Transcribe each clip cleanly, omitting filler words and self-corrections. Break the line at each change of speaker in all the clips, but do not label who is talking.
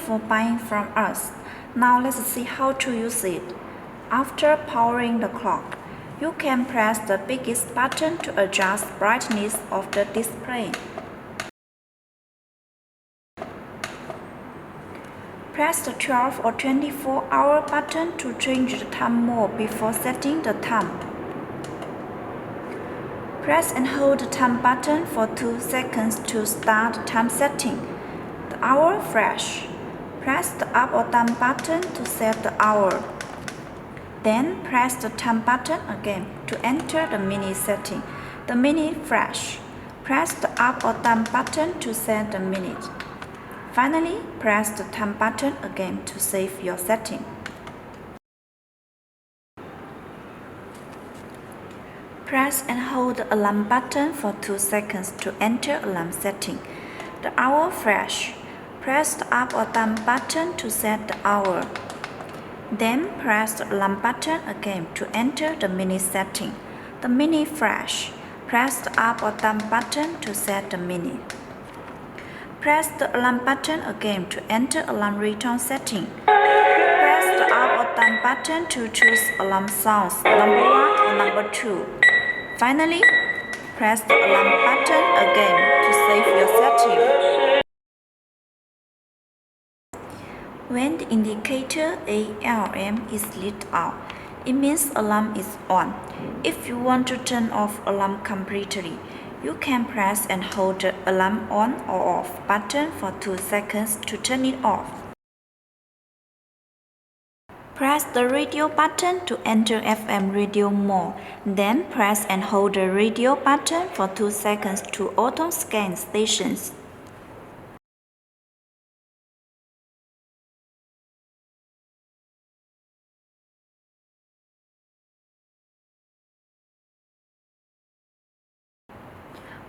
for buying from us. Now let's see how to use it. After powering the clock, you can press the biggest button to adjust brightness of the display. Press the 12 or 24-hour button to change the time mode before setting the time. Press and hold the time button for 2 seconds to start time setting. The hour flash. Press the up or down button to set the hour. Then press the time button again to enter the minute setting. The minute flash. Press the up or down button to set the minute. Finally, press the time button again to save your setting. Press and hold the alarm button for 2 seconds to enter alarm setting. The hour flash. Press the up or down button to set the hour. Then press the alarm button again to enter the minute setting. The minute flash. Press the up or down button to set the minute. Press the alarm button again to enter alarm return setting. Press the up or down button to choose alarm sounds, number 1 or number 2. Finally, press the alarm button again to save your setting. When the indicator ALM is lit up, it means alarm is on. If you want to turn off alarm completely, you can press and hold the alarm on or off button for 2 seconds to turn it off. Press the radio button to enter FM radio mode. Then press and hold the radio button for 2 seconds to auto-scan stations.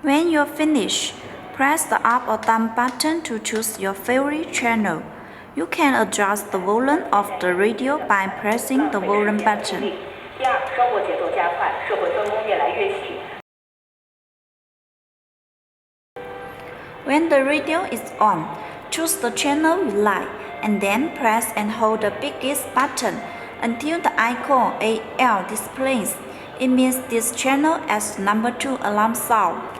When you're finished, press the up or down button to choose your favorite channel. You can adjust the volume of the radio by pressing the volume button. When the radio is on, choose the channel you like and then press and hold the biggest button until the icon AL displays. It means this channel as number 2 alarm sound.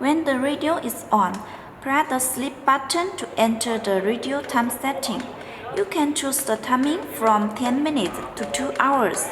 When the radio is on, press the sleep button to enter the radio time setting. You can choose the timing from 10 minutes to 2 hours.